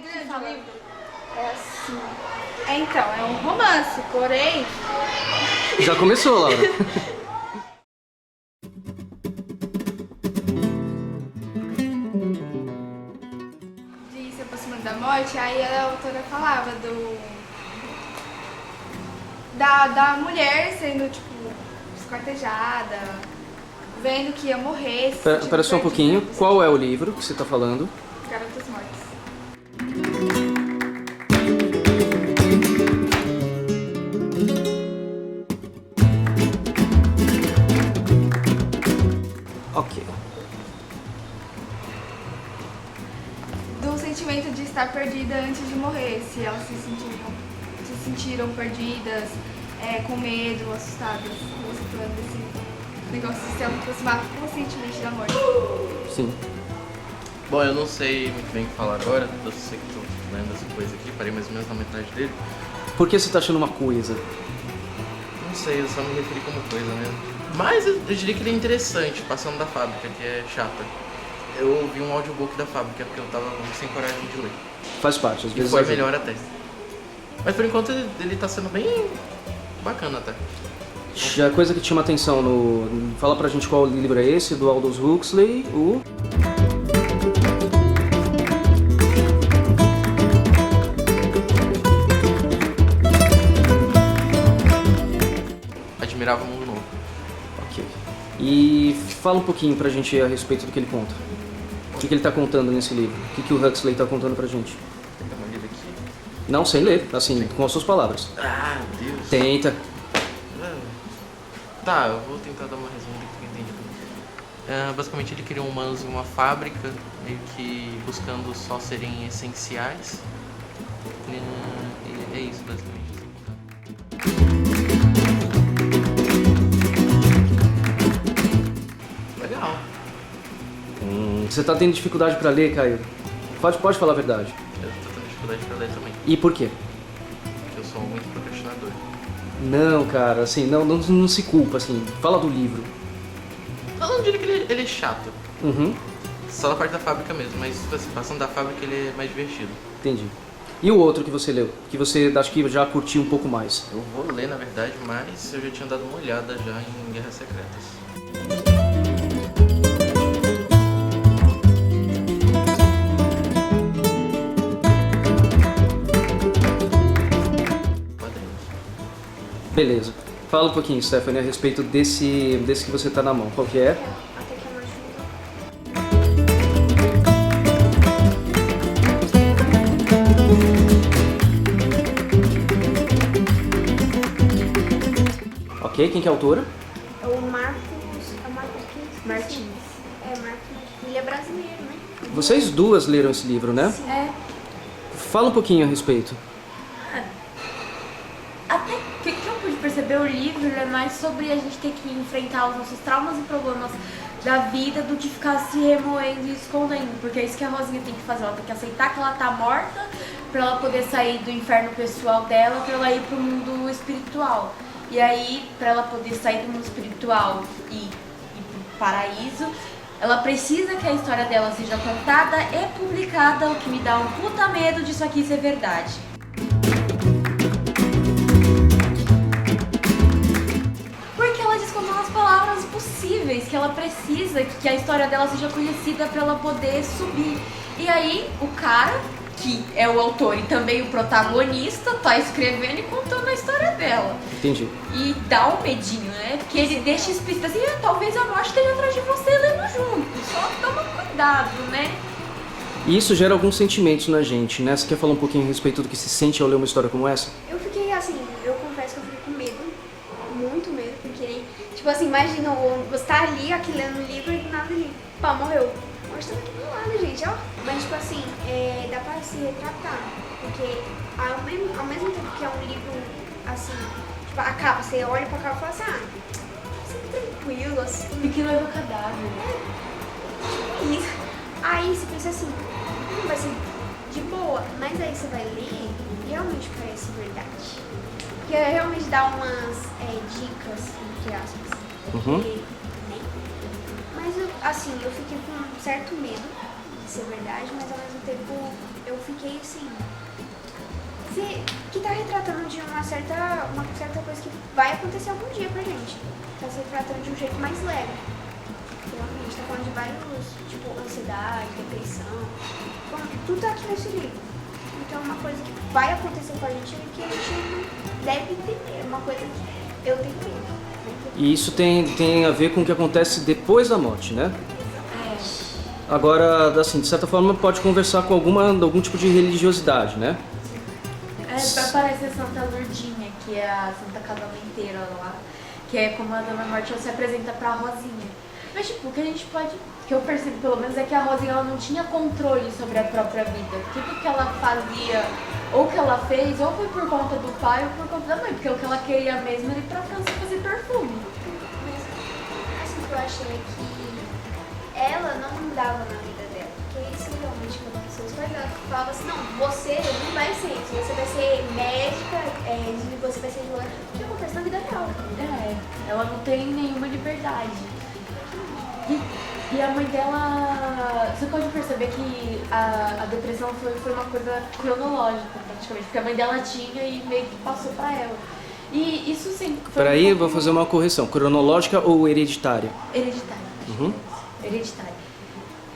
grande o livro? É assim. Então, é um romance, porém... Já começou, Laura. De se aproximando da morte, aí a autora falava da mulher sendo, tipo, esquartejada, vendo que ia morrer. Espera só um pouquinho. Qual é o livro que você está falando? Garotas Mortas. Ok. Do sentimento de estar perdida antes de morrer, se elas se sentiram perdidas, com medo, assustadas, você falando desse negócio de se aproximar conscientemente da morte. Sim. Bom, eu não sei muito bem o que falar agora, eu sei que estou lendo essa coisa aqui, parei mais ou menos na metade dele. Por que você está achando uma coisa? Não sei, eu só me referi como coisa mesmo. Mas eu diria que ele é interessante, passando da fábrica, que é chata. Eu ouvi um audiobook da fábrica, porque eu tava sem coragem de ler. Faz parte, às E vezes foi ajuda. melhor até. Mas por enquanto ele tá sendo bem bacana até. A coisa que te chama atenção no... Fala pra gente qual livro é esse, do Aldous Huxley, o... Admirava o Mundo Novo. Ok. E fala um pouquinho pra gente a respeito do que ele conta. O que ele tá contando nesse livro? O que o Huxley tá contando pra gente? Tem que dar uma lida aqui. Não, sem ler, assim, com as suas palavras. Ah, Deus. Tenta. Tá, eu vou tentar dar uma resumo do que eu entendi. Basicamente ele criou humanos em uma fábrica, meio que buscando só serem essenciais. E é isso, basicamente. Legal. Você tá tendo dificuldade pra ler, Caio? Pode falar a verdade. Eu tô tendo dificuldade pra ler também, E por quê? porque eu sou muito procrastinador. Não, cara, assim, não se culpa, assim. Fala do livro. Eu não diria que ele é chato, Uhum, só na parte da fábrica mesmo, mas assim, passando da fábrica ele é mais divertido. entendi. E o outro que você leu? Que você acho que já curtiu um pouco mais? Eu vou ler na verdade, mas eu já tinha dado uma olhada já em Guerras Secretas. Quadrinhos. Beleza. Fala um pouquinho, Stephanie, a respeito desse que você tá na mão. Qual que é? Até que a morte mudou. Ok, quem que é a autora? É o Marcos Martins. É, Marcos. Ele é brasileiro, né? Vocês duas leram esse livro, né? É. Fala um pouquinho a respeito. Até que eu pude perceber, o livro é mais sobre a gente ter que enfrentar os nossos traumas e problemas da vida do que ficar se remoendo e escondendo, porque é isso que a Rosinha tem que fazer, ela tem que aceitar que ela tá morta pra ela poder sair do inferno pessoal dela, pra ela ir pro mundo espiritual. E aí, pra ela poder sair do mundo espiritual e ir pro paraíso, ela precisa que a história dela seja contada e publicada, o que me dá um puta medo disso aqui ser verdade. Porque ela diz com as palavras possíveis que ela precisa que a história dela seja conhecida pra ela poder subir. E aí, o cara, que é o autor e também o protagonista, tá escrevendo e contando a história dela. Entendi. E dá um medinho, né? Porque ele deixa explícito assim, talvez a morte esteja atrás de você lendo junto. Só toma cuidado, né? E isso gera alguns sentimentos na gente, né? Você quer falar um pouquinho a respeito do que se sente ao ler uma história como essa? Eu fiquei assim, eu confesso que eu fiquei com medo, muito medo, porque, tipo assim, imagina, você tá ali, aqui lendo o livro e do nada ali, pá, morreu. Mas tá aqui do lado, gente, ó. Mas, tipo assim, dá pra se retratar, porque ao mesmo tempo que é um livro, assim, tipo, a capa, você olha pra capa e fala assim, sempre tranquilo, assim. Pequeno noivo cadáver. Isso. Aí você pensa assim, vai ser de boa, mas aí você vai ler e realmente parece verdade. Porque realmente dá umas dicas, entre aspas. Porque, né? Mas assim, eu fiquei com um certo medo de ser verdade, mas ao mesmo tempo eu fiquei assim... que tá retratando de uma certa coisa que vai acontecer algum dia pra gente. Tá se retratando de um jeito mais leve. Realmente, tá falando de vários, tipo, ansiedade, depressão. Bom, tudo tá aqui nesse livro. Então é uma coisa que vai acontecer com a gente e que a gente não deve temer. É uma coisa que eu tenho medo. E isso tem a ver com o que acontece depois da morte, né? Agora, assim, de certa forma, pode conversar com algum tipo de religiosidade, né? Parece a Santa Lourdinha, que é a Santa Casamenteira lá, que é como a Dona Morte, ela se apresenta pra Rosinha. Mas, tipo, o que a gente pode... que eu percebo, pelo menos, é que a Rosinha, ela não tinha controle sobre a própria vida. Tudo que ela fazia, ou que ela fez, ou foi por conta do pai ou por conta da mãe, porque o que ela queria mesmo era ir pra França fazer perfume. Mas assim, o que eu achei é que ela não mudava na vida dela. Porque isso realmente, quando a pessoa escolhe, ela falava assim, não, você não vai ser isso, você vai ser médica, você vai ser advogada. O que acontece na vida real. Ela não tem nenhuma liberdade. E a mãe dela, você pode perceber que a depressão foi uma coisa cronológica, praticamente, porque a mãe dela tinha e meio que passou pra ela. E isso sempre foi... Peraí, eu vou fazer uma correção. Cronológica ou hereditária? Hereditária. Uhum. Hereditária.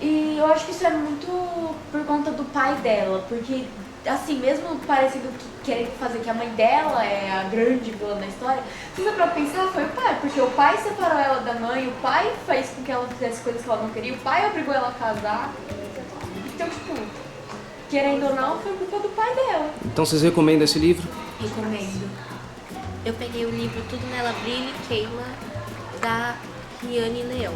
E eu acho que isso é muito por conta do pai dela, porque, assim, mesmo parecendo que querem fazer que a mãe dela é a grande vilã da história, se você pra pensar, foi o pai, porque o pai separou ela da mãe, o pai fez com que ela fizesse coisas que ela não queria, o pai obrigou ela a casar. Então, tipo, querendo ou não, foi culpa do pai dela. Então vocês recomendam esse livro? Recomendo. Eu peguei o livro Tudo Nela Brilha e Queima, da Riane Leão.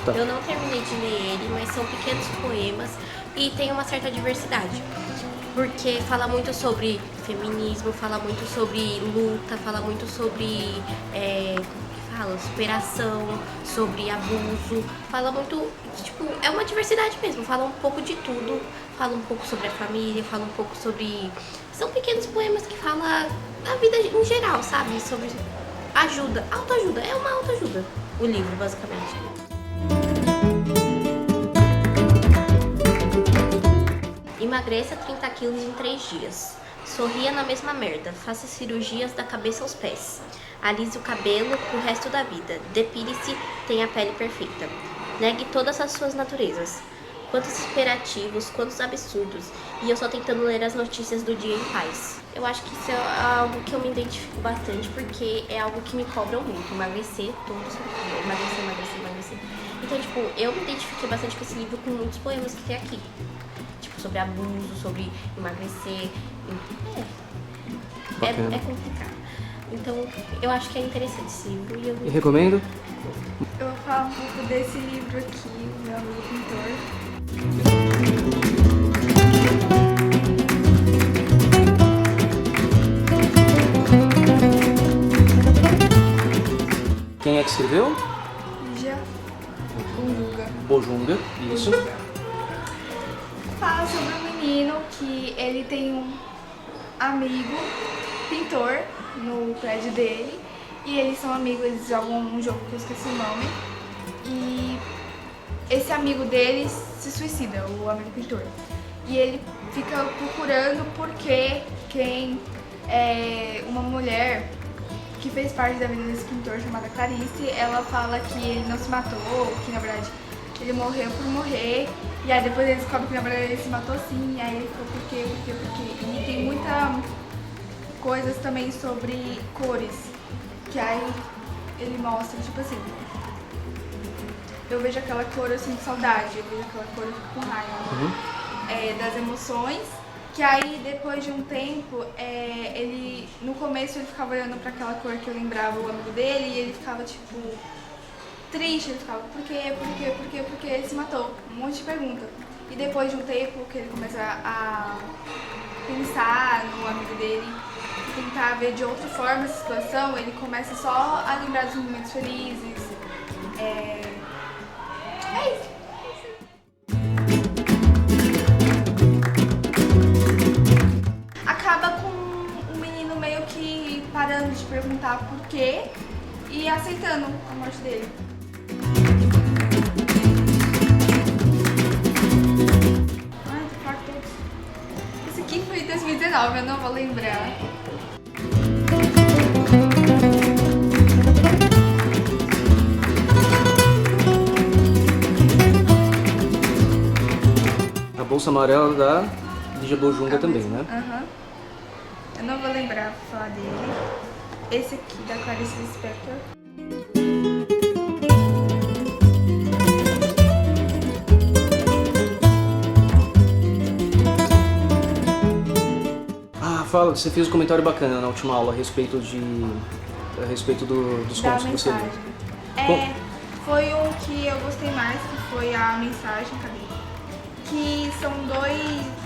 Tá. Eu não terminei de ler ele, mas são pequenos poemas e tem uma certa diversidade. Porque fala muito sobre feminismo, fala muito sobre luta, fala muito sobre superação, sobre abuso, fala muito, tipo, é uma diversidade mesmo, fala um pouco de tudo, fala um pouco sobre a família, fala um pouco sobre... São pequenos poemas que falam da vida em geral, sabe? Sobre ajuda, autoajuda, é uma autoajuda, o livro, basicamente. Emagreça 30 quilos em 3 dias. Sorria na mesma merda. Faça cirurgias da cabeça aos pés. Alise o cabelo pro resto da vida. Depile-se, tenha a pele perfeita. Negue todas as suas naturezas. Quantos imperativos, quantos absurdos. E eu só tentando ler as notícias do dia em paz. Eu acho que isso é algo que eu me identifico bastante, porque é algo que me cobram muito. Emagrecer, tudo sobre emagrecer. Então, tipo, eu me identifiquei bastante com esse livro, com muitos poemas que tem aqui. Tipo, sobre abuso, sobre emagrecer. É complicado. Então, eu acho que é interessante esse livro. E recomendo? Eu vou falar um pouco desse livro aqui, o Meu Amigo Pintor. Quem é que escreveu? Lígia Bunduga. Bojunga, isso. Fala sobre um menino que ele tem um amigo pintor no prédio dele e eles são amigos, eles jogam um jogo que eu esqueci o nome e esse amigo dele se suicida, o amigo pintor, e ele fica procurando porque uma mulher que fez parte da vida desse pintor chamada Clarice, ela fala que ele não se matou, que na verdade ele morreu por morrer, e aí depois ele descobre que na verdade ele se matou sim, e aí ele ficou por quê. E tem muita coisas também sobre cores, que aí ele mostra, tipo assim, eu vejo aquela cor, eu sinto saudade, eu vejo aquela cor, eu fico com raiva, das emoções, que aí depois de um tempo, ele, no começo ele ficava olhando pra aquela cor que eu lembrava o amigo dele, e ele ficava tipo triste, ele ficava, por quê, porque ele se matou, um monte de pergunta. E depois de um tempo que ele começa a pensar no amigo dele, tentar ver de outra forma essa situação, ele começa só a lembrar dos momentos felizes. É isso. Acaba com o menino meio que parando de perguntar perguntar por quê e aceitando a morte dele. Ai, tô fraco todos. Esse aqui foi em 2019, eu não vou lembrar. A bolsa amarela da Lígia Bojunga também, né? Aham. Eu não vou lembrar pra falar dele. Esse aqui da Clarice Lispector. Ah, fala, você fez um comentário bacana na última aula a respeito dos Da contos que você mensagem. leu. Foi um que eu gostei mais, que foi a mensagem, cadê? Que são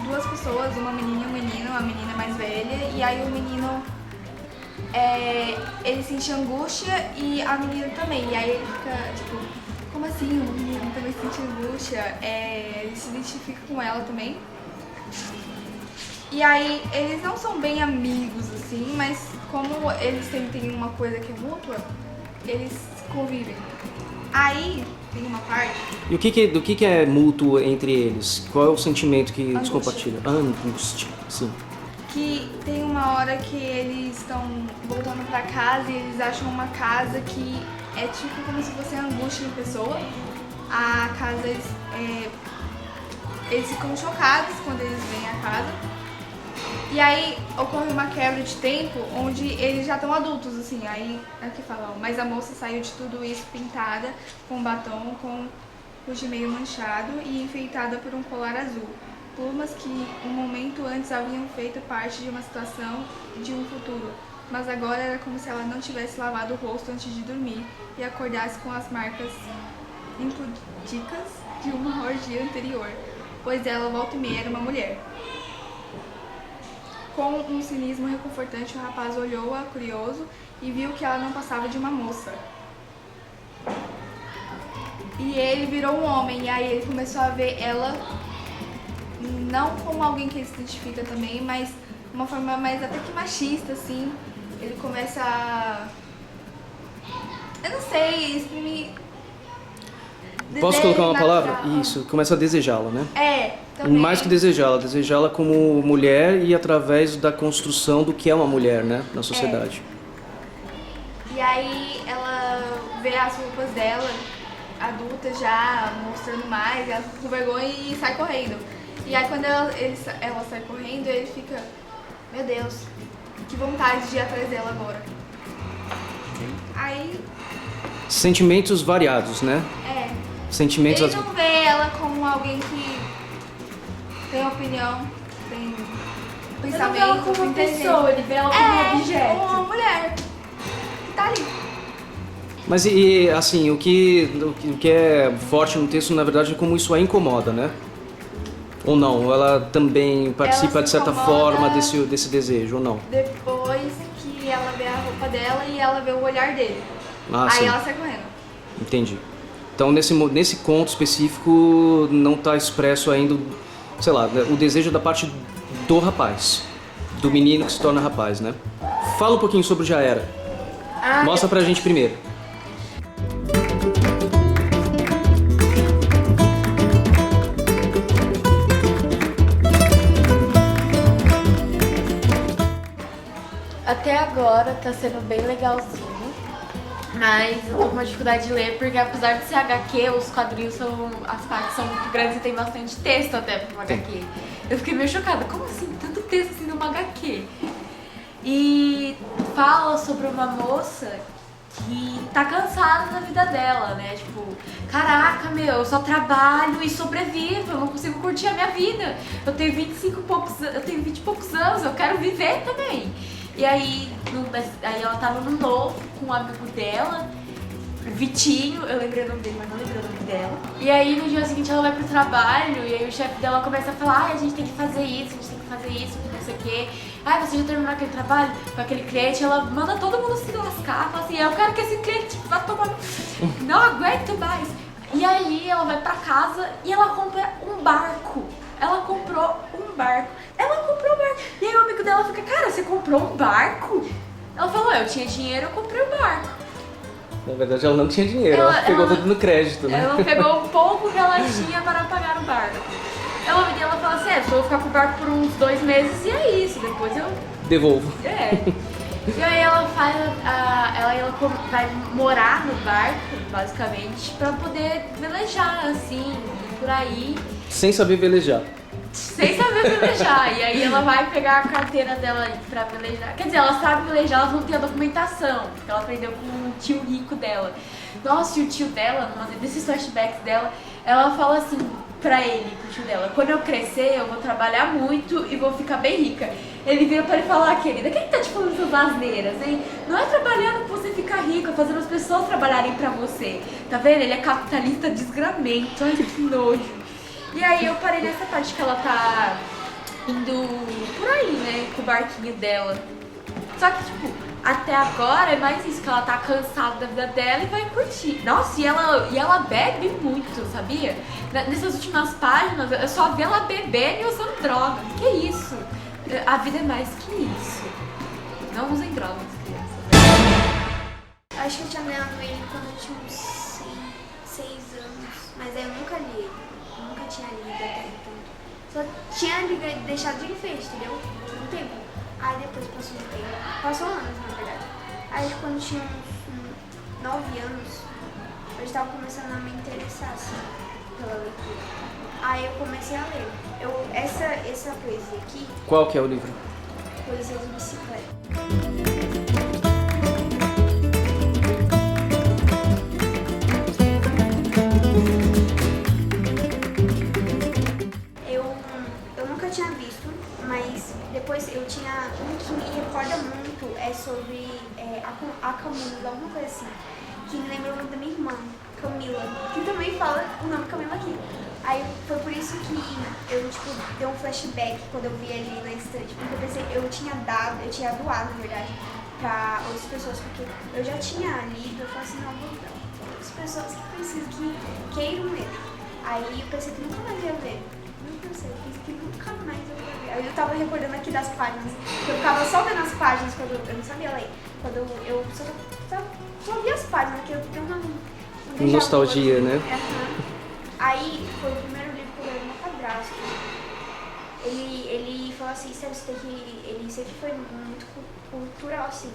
duas pessoas, uma menina e um menino, a menina é mais velha, e aí o menino ele sente angústia e a menina também. E aí ele fica tipo, como assim? O menino também sente angústia? Ele se identifica com ela também. E aí eles não são bem amigos assim, mas como eles têm uma coisa que é mútua, eles convivem. Aí tem uma parte. E do que é mútuo entre eles? Qual é o sentimento que eles Angústia. compartilham? Angústia, sim. Que tem uma hora que eles estão voltando pra casa e eles acham uma casa que é tipo como se fosse a angústia em pessoa. A casa, eles ficam chocados quando eles veem a casa. E aí ocorre uma quebra de tempo onde eles já estão adultos, assim. Aí aqui fala, ó, mas a moça saiu de tudo isso pintada com batom, com o de meio manchado e enfeitada por um colar azul. Plumas que um momento antes haviam feito parte de uma situação de um futuro, mas agora era como se ela não tivesse lavado o rosto antes de dormir e acordasse com as marcas impudicas de uma orgia anterior, pois ela volta e meia era uma mulher. Com um cinismo reconfortante, o rapaz olhou-a curioso e viu que ela não passava de uma moça. E ele virou um homem, e aí ele começou a ver ela não como alguém que ele se identifica também, mas de uma forma mais até que machista, assim. Ele começa a... Eu não sei, isso me... Posso colocar uma palavra? Natural. Isso, começa a desejá-la, né? Também. Mais que desejá-la como mulher e através da construção do que é uma mulher, né, na sociedade. E aí ela vê as roupas dela, adulta já, mostrando mais, ela fica com vergonha e sai correndo. E aí quando ela sai correndo, ele fica, meu Deus, que vontade de ir atrás dela agora. Aí, Sentimentos variados, né? Sentimentos ele não vê ela como alguém que tem opinião, tem Ele não vê pensamento, ela como uma inteligência. pessoa, ele vê ela como um objeto. Uma mulher que tá ali. Mas e assim, o que é forte no texto, na verdade, é como isso a incomoda, né? Ou não? Ou ela também participa Ela de se certa incomoda. forma desse desejo, ou não? Depois que ela vê a roupa dela e ela vê o olhar dele. Ah, Aí sim. ela sai correndo. Entendi. Então, nesse conto específico, não está expresso ainda, sei lá, o desejo da parte do rapaz, do menino que se torna rapaz, né? Fala um pouquinho sobre o Já Era. Mostra pra gente primeiro. Até agora tá sendo bem legalzinho, mas eu tô com uma dificuldade de ler porque apesar de ser HQ, os quadrinhos as partes são muito grandes e tem bastante texto até pra uma HQ. Eu fiquei meio chocada, como assim, tanto texto assim numa HQ? E fala sobre uma moça que tá cansada da vida dela, né? Tipo, caraca, meu, eu só trabalho e sobrevivo, eu não consigo curtir a minha vida. Eu tenho 20 e poucos anos, eu quero viver também. E aí ela tava no novo com um amigo dela, Vitinho, eu lembrei o nome dele, mas não lembrei o nome dela. E aí no dia seguinte ela vai pro trabalho e aí o chefe dela começa a falar, a gente tem que fazer isso, não sei o quê. Você já terminou aquele trabalho com aquele cliente? Ela manda todo mundo se lascar, fala assim, eu quero que esse cliente vá tomar... Não aguento mais. E aí ela vai pra casa e ela compra um barco. Ela comprou um barco. E aí o amigo dela fica, cara, você comprou um barco? Ela falou, eu tinha dinheiro, eu comprei o barco. Na verdade, ela não tinha dinheiro, ela pegou tudo no crédito, né? Ela pegou o pouco que ela tinha para pagar o barco. Ela fala assim, só vou ficar com o barco por uns 2 meses e é isso, depois eu... Devolvo. E aí ela vai morar no barco, basicamente, pra poder velejar, assim, por aí. Sem saber velejar. Sem saber velejar. E aí ela vai pegar a carteira dela pra velejar. Quer dizer, ela sabe velejar, ela não tem a documentação, porque ela aprendeu com o tio rico dela. Nossa, e o tio dela, numa desses flashbacks dela, ela fala assim pra ele, pro tio dela, quando eu crescer, eu vou trabalhar muito e vou ficar bem rica. Ele vira pra ele falar, querida, quem tá te falando essas asneiras, hein? Não é trabalhando que você fica rica, fazendo as pessoas trabalharem pra você. Tá vendo? Ele é capitalista desgramento. Ai, que nojo. E aí eu parei nessa parte que ela tá indo por aí, né, com o barquinho dela. Só que, tipo, até agora é mais isso, que ela tá cansada da vida dela e vai curtir. Nossa, e ela bebe muito, sabia? Nessas últimas páginas, eu só vi ela bebendo e usando drogas. Que isso? A vida é mais que isso. Não usem drogas, crianças. Acho que eu tinha ganhado ele quando eu tinha uns 6 anos, mas aí eu nunca li ele. Eu nunca tinha lido até então. Só tinha deixado de enfeite, entendeu? Por um tempo. Aí depois passou um tempo. Passou anos, na verdade. Aí quando eu tinha uns 9 anos, eu estava começando a me interessar assim, pela leitura. Aí eu comecei a ler. Essa poesia aqui, Qual que é o livro? Poesia de Bicicleta. Eu nunca tinha visto, mas depois eu tinha um que me recorda muito, é sobre a Camila, alguma coisa assim, que me lembra o nome da minha irmã, Camila, que também fala o nome Camila aqui. Aí foi por isso que eu, tipo, dei um flashback quando eu vi ali na estante, porque eu pensei, eu tinha doado, na verdade, pra outras pessoas, porque eu já tinha lido, eu falei assim, não, vou dar pra outras pessoas que precisam, que queiram ler. Aí eu pensei que nunca mais ia ler. Nunca sei, eu pensei que nunca mais eu ia ler. Aí eu tava recordando aqui das páginas, eu ficava só vendo as páginas quando eu não sabia ler, quando eu só via as páginas, que eu tenho uma Nostalgia, né? Uhum. Aí foi o primeiro livro que eu li do meu padrasto. Ele falou assim, ele sempre foi muito cultural, assim,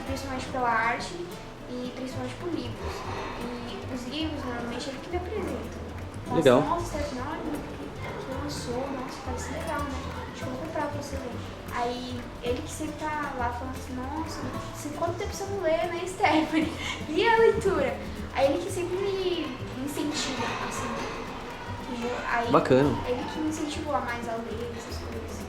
principalmente pela arte e principalmente por livros. E os livros, normalmente, ele que me apresenta. Fala Legal. assim, nossa, Stephanie, olha que lançou, nossa, parece legal, né? Acho que eu vou comprar pra você ler. Aí ele que sempre tá lá falando assim, nossa, quanto tempo você não lê, né, Stephanie? E a leitura? Aí ele que sempre me incentiva, assim. Aí, Bacana. Ele que me incentivou a mais a ler essas coisas.